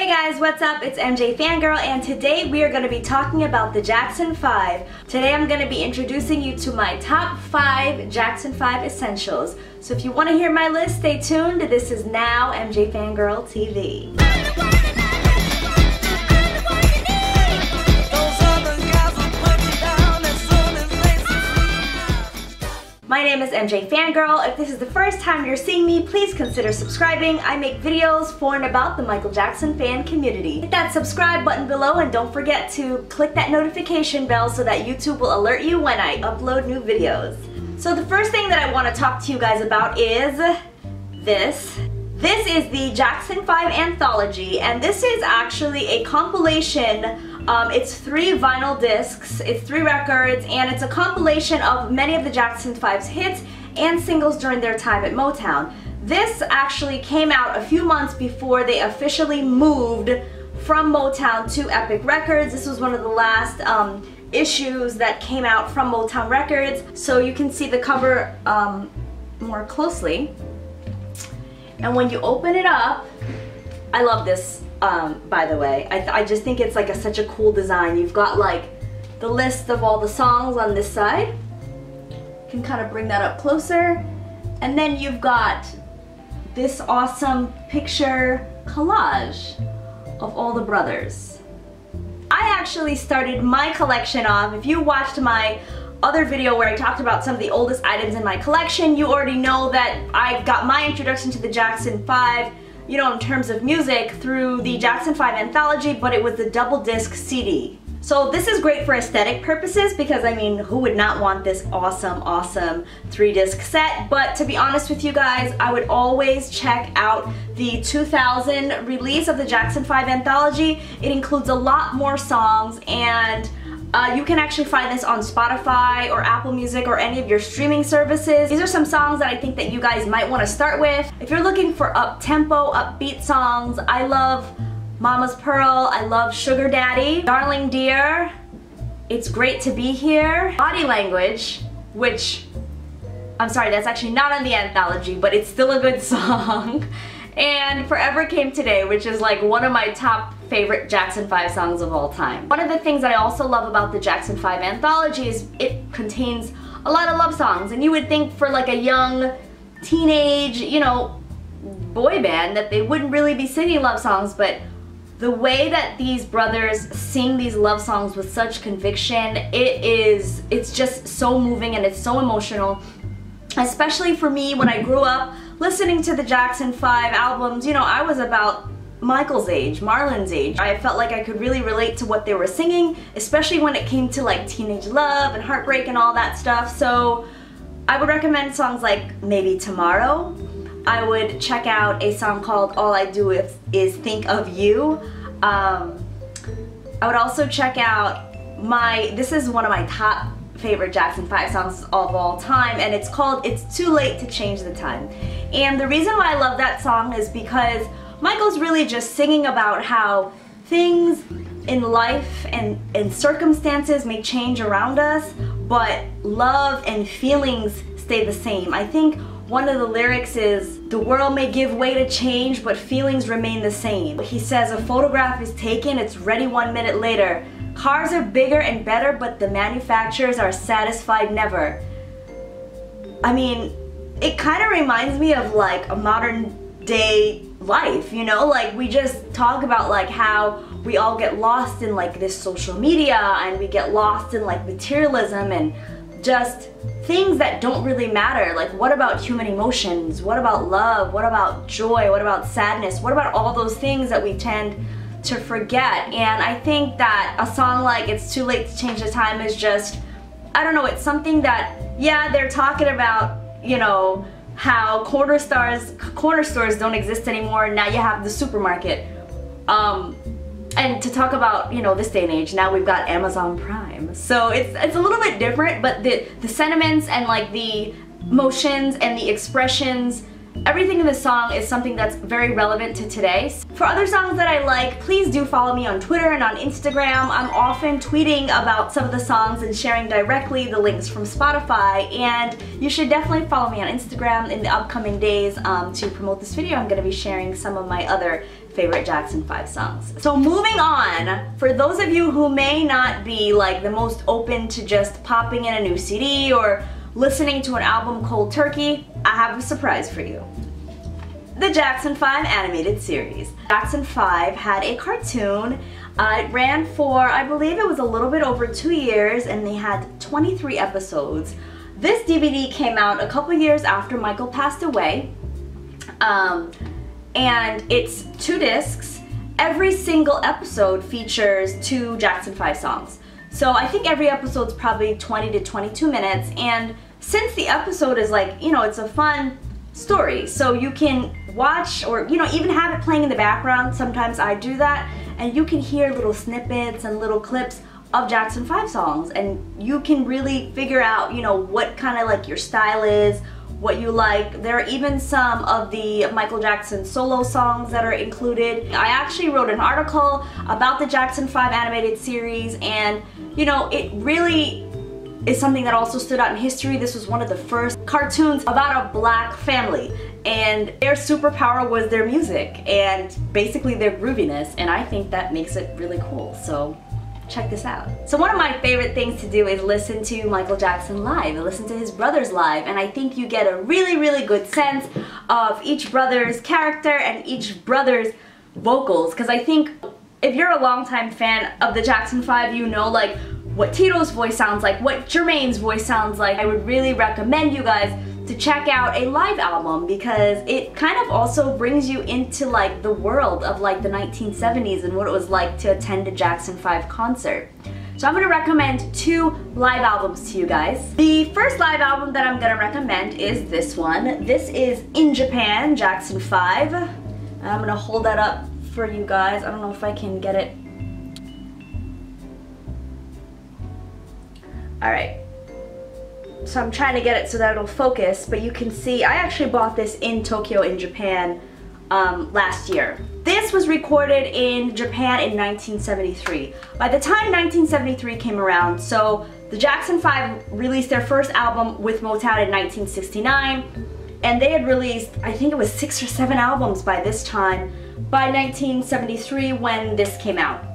Hey guys, what's up? It's MJ Fangirl, and today we are going to be talking about the Jackson 5. Today I'm going to be introducing you to my top 5 Jackson 5 essentials. So if you want to hear my list, stay tuned. This is now MJ Fangirl TV. My name is MJ Fangirl. If this is the first time you're seeing me, please consider subscribing. I make videos for and about the Michael Jackson fan community. Hit that subscribe button below and don't forget to click that notification bell so that YouTube will alert you when I upload new videos. So the first thing that I want to talk to you guys about is this. This is the Jackson 5 Anthology, and this is actually a compilation. It's 3 vinyl discs, it's 3 records, and it's a compilation of many of the Jackson 5's hits and singles during their time at Motown. This actually came out a few months before they officially moved from Motown to Epic Records. This was one of the last issues that came out from Motown Records, so you can see the cover more closely. And when you open it up, I love this. By the way, I just think it's like such a cool design. You've got like the list of all the songs on this side. You can kind of bring that up closer. And then you've got this awesome picture collage of all the brothers. I actually started my collection off. If you watched my other video where I talked about some of the oldest items in my collection, you already know that I got my introduction to the Jackson 5, you know, in terms of music, through the Jackson 5 Anthology, but it was the double disc CD. So this is great for aesthetic purposes because, I mean, who would not want this awesome 3-disc set? But to be honest with you guys, I would always check out the 2000 release of the Jackson 5 Anthology. It includes a lot more songs, and you can actually find this on Spotify or Apple Music or any of your streaming services. These are some songs that I think that you guys might want to start with. If you're looking for up-tempo, upbeat songs, I love Mama's Pearl, I love Sugar Daddy, Darling Dear, It's Great to Be Here, Body Language, which, I'm sorry, that's actually not on the anthology, but it's still a good song, and Forever Came Today, which is like one of my top favorite Jackson 5 songs of all time. One of the things that I also love about the Jackson 5 Anthology is it contains a lot of love songs, and you would think for like a young teenage, you know, boy band that they wouldn't really be singing love songs, but the way that these brothers sing these love songs with such conviction, it's just so moving and it's so emotional. Especially for me, when I grew up listening to the Jackson 5 albums, you know, I was about Michael's age, Marlon's age. I felt like I could really relate to what they were singing, especially when it came to like teenage love and heartbreak and all that stuff. So I would recommend songs like Maybe Tomorrow. I would check out a song called All I Do Is Think of You. I would also check out this is one of my top favorite Jackson 5 songs of all time, and it's called It's Too Late to Change the Time. And the reason why I love that song is because Michael's really just singing about how things in life and circumstances may change around us, but love and feelings stay the same. I think one of the lyrics is, the world may give way to change, but feelings remain the same. He says, a photograph is taken, it's ready 1 minute later. Cars are bigger and better, but the manufacturers are satisfied never. I mean, it kind of reminds me of like a modern day life, you know? Like, we just talk about like how we all get lost in like this social media, and we get lost in like materialism and just things that don't really matter. Like, what about human emotions? What about love? What about joy? What about sadness? What about all those things that we tend to forget? And I think that a song like It's Too Late to Change the Time is just, I don't know, it's something that, yeah, they're talking about, you know, how corner stores don't exist anymore, and now you have the supermarket. And to talk about, you know, this day and age, now we've got Amazon Prime. So it's a little bit different, but the sentiments and like the emotions and the expressions, everything in the song is something that's very relevant to today. For other songs that I like, please do follow me on Twitter and on Instagram. I'm often tweeting about some of the songs and sharing directly the links from Spotify, and you should definitely follow me on Instagram in the upcoming days to promote this video. I'm going to be sharing some of my other favorite Jackson 5 songs. So moving on, for those of you who may not be like the most open to just popping in a new CD or listening to an album cold turkey, I have a surprise for you. The Jackson 5 animated series. Jackson 5 had a cartoon. It ran for, I believe it was a little bit over 2 years, and they had 23 episodes. This DVD came out a couple years after Michael passed away. And it's 2 discs. Every single episode features 2 Jackson 5 songs. So I think every episode's probably 20 to 22 minutes, and since the episode is like, you know, it's a fun story, so you can watch or, you know, even have it playing in the background. Sometimes I do that, and you can hear little snippets and little clips of Jackson 5 songs, and you can really figure out, you know, what kind of like your style is, what you like. There are even some of the Michael Jackson solo songs that are included. I actually wrote an article about the Jackson 5 animated series, and you know, it really is something that also stood out in history. This was one of the first cartoons about a black family, and their superpower was their music and basically their grooviness, and I think that makes it really cool. So check this out. So one of my favorite things to do is listen to Michael Jackson live, and listen to his brothers live, and I think you get a really good sense of each brother's character and each brother's vocals, because I think if you're a longtime fan of the Jackson 5, you know like what Tito's voice sounds like, what Jermaine's voice sounds like. I would really recommend you guys to check out a live album, because it kind of also brings you into like the world of like the 1970s and what it was like to attend a Jackson 5 concert. So I'm going to recommend 2 live albums to you guys. The first live album that I'm going to recommend is this one. This is In Japan, Jackson 5. I'm going to hold that up for you guys. I don't know if I can get it. Alright. So I'm trying to get it so that it'll focus, but you can see I actually bought this in Tokyo in Japan last year. This was recorded in Japan in 1973. By the time 1973 came around, so the Jackson 5 released their first album with Motown in 1969, and they had released, I think it was 6 or 7 albums by this time, by 1973 when this came out.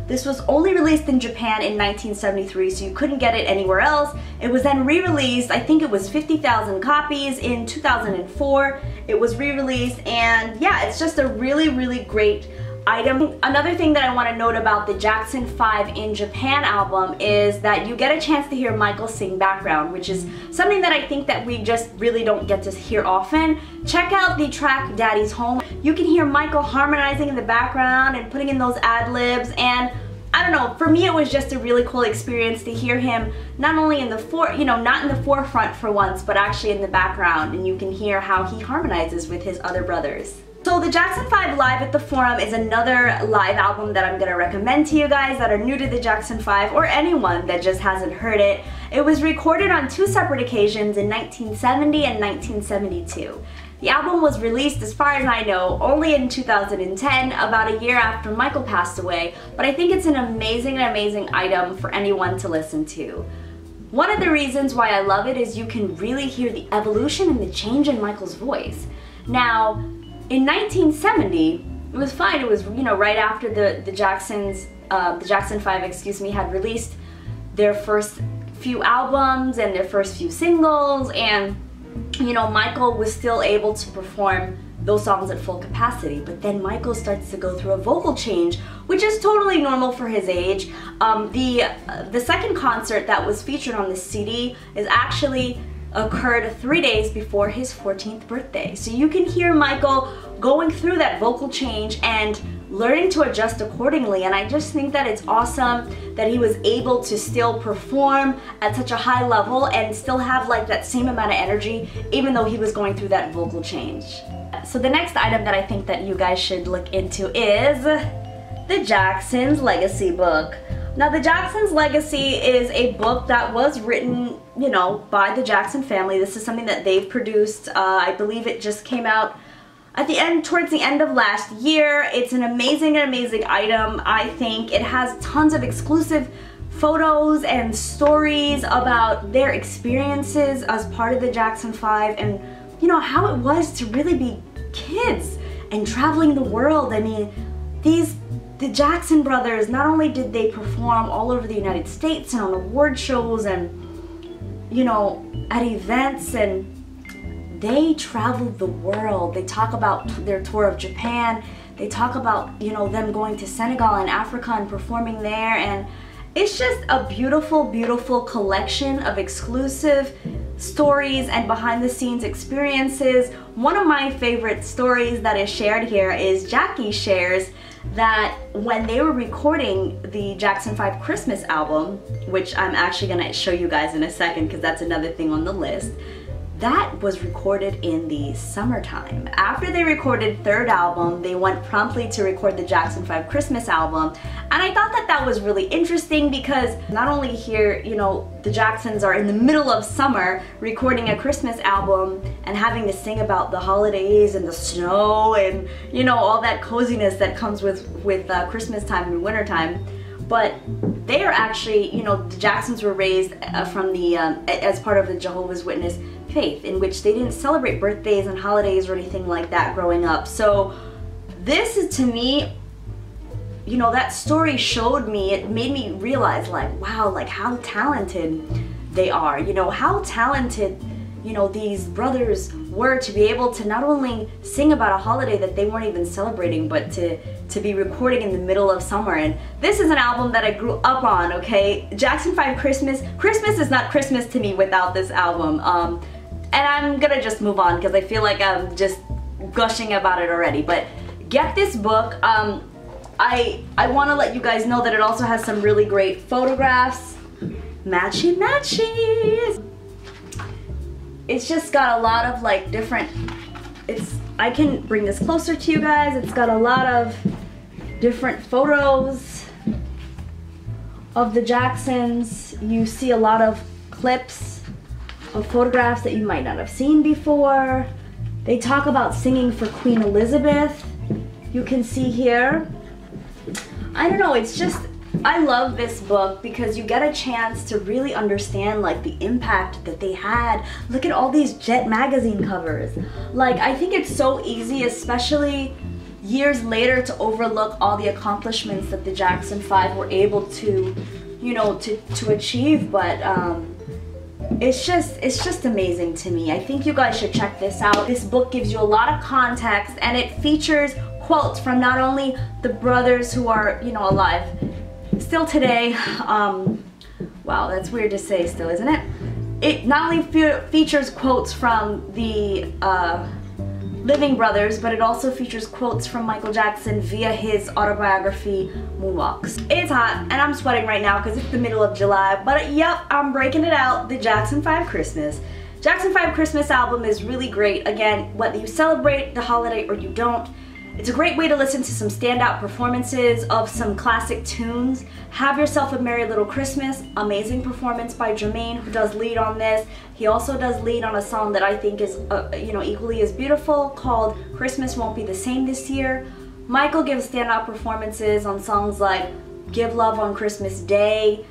This was only released in Japan in 1973, so you couldn't get it anywhere else. It was then re-released, I think it was 50,000 copies in 2004. It was re-released, and yeah, it's just a really great item. Another thing that I want to note about the Jackson 5 in Japan album is that you get a chance to hear Michael sing background, which is something that I think that we just really don't get to hear often. Check out the track Daddy's Home. You can hear Michael harmonizing in the background and putting in those ad-libs, and I don't know, for me it was just a really cool experience to hear him not only in the not in the forefront for once, but actually in the background, and you can hear how he harmonizes with his other brothers. So the Jackson 5 Live at the Forum is another live album that I'm going to recommend to you guys that are new to the Jackson 5, or anyone that just hasn't heard it. It was recorded on 2 separate occasions in 1970 and 1972. The album was released, as far as I know, only in 2010, about a year after Michael passed away, but I think it's an amazing item for anyone to listen to. One of the reasons why I love it is you can really hear the evolution and the change in Michael's voice. Now, in 1970, it was fine. It was, you know, right after the Jackson 5, excuse me, had released their first few albums and their first few singles, and you know, Michael was still able to perform those songs at full capacity. But then Michael starts to go through a vocal change, which is totally normal for his age. The second concert that was featured on this CD is actually occurred 3 days before his 14th birthday. So you can hear Michael going through that vocal change and learning to adjust accordingly, and I just think that it's awesome that he was able to still perform at such a high level and still have like that same amount of energy even though he was going through that vocal change. So the next item that I think that you guys should look into is the Jackson's Legacy book. Now, the Jackson's Legacy is a book that was written, you know, by the Jackson family. This is something that they've produced. I believe it just came out at towards the end of last year. It's an amazing item. I think it has tons of exclusive photos and stories about their experiences as part of the Jackson 5, and you know, how it was to really be kids and traveling the world. I mean, the Jackson brothers, not only did they perform all over the United States and on award shows and, you know, at events, and they traveled the world. They talk about their tour of Japan. They talk about, you know, them going to Senegal and Africa and performing there. And it's just a beautiful, beautiful collection of exclusive stories and behind the scenes experiences. One of my favorite stories that is shared here is Jackie shares that when they were recording the Jackson 5 Christmas album, which I'm actually gonna show you guys in a second because that's another thing on the list, that was recorded in the summertime. After they recorded third album, they went promptly to record the Jackson 5 Christmas album. And I thought that that was really interesting because not only here, you know, the Jacksons are in the middle of summer recording a Christmas album and having to sing about the holidays and the snow and, you know, all that coziness that comes with Christmas time and winter time. But they are actually, you know, the Jacksons were raised from the as part of the Jehovah's Witness faith, in which they didn't celebrate birthdays and holidays or anything like that growing up. So this is, to me, you know, that story showed me, it made me realize, like, wow, like how talented they are, you know, how talented, you know, these brothers were to be able to not only sing about a holiday that they weren't even celebrating, but to be recording in the middle of summer. And this is an album that I grew up on, okay? Jackson 5 Christmas is not Christmas to me without this album. And I'm gonna just move on because I feel like I'm just gushing about it already. But get this book. I want to let you guys know that it also has some really great photographs. Matchy matchies. It's just got a lot of like different, I can bring this closer to you guys. It's got a lot of different photos of the Jacksons. You see a lot of clips of photographs that you might not have seen before. They talk about singing for Queen Elizabeth. You can see here. I don't know, it's just, I love this book because you get a chance to really understand like the impact that they had. Look at all these Jet magazine covers. Like, I think it's so easy, especially years later, to overlook all the accomplishments that the Jackson 5 were able to, you know, to achieve. But it's just amazing to me. I think you guys should check this out. This book gives you a lot of context, and it features quotes from not only the brothers who are, you know, alive still today. Wow, that's weird to say still, isn't it? It not only features quotes from the living brothers, but it also features quotes from Michael Jackson via his autobiography, Moonwalks. It's hot, and I'm sweating right now because it's the middle of July, but yep, I'm breaking it out, the Jackson 5 Christmas. Jackson 5 Christmas album is really great. Again, whether you celebrate the holiday or you don't, it's a great way to listen to some standout performances of some classic tunes. Have Yourself a Merry Little Christmas, amazing performance by Jermaine, who does lead on this. He also does lead on a song that I think is, you know, equally as beautiful, called Christmas Won't Be the Same This Year. Michael gives standout performances on songs like Give Love on Christmas Day,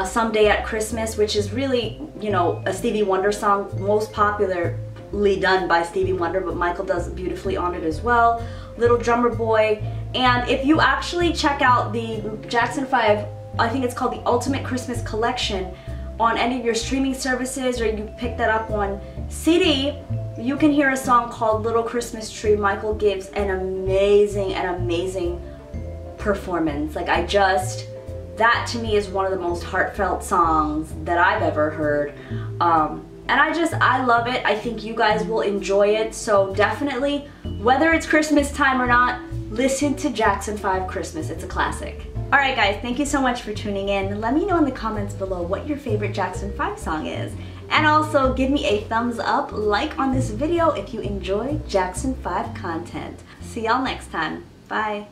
Someday at Christmas, which is really, you know, a Stevie Wonder song, most popularly done by Stevie Wonder, but Michael does beautifully on it as well. Little Drummer Boy. And if you actually check out the Jackson 5, I think it's called the Ultimate Christmas Collection, on any of your streaming services, or you pick that up on CD, you can hear a song called Little Christmas Tree. Michael gives an amazing performance. Like, that to me is one of the most heartfelt songs that I've ever heard. And I love it. I think you guys will enjoy it. So definitely, whether it's Christmas time or not, listen to Jackson 5 Christmas. It's a classic. Alright guys, thank you so much for tuning in. Let me know in the comments below what your favorite Jackson 5 song is. And also give me a thumbs up, like on this video if you enjoy Jackson 5 content. See y'all next time. Bye.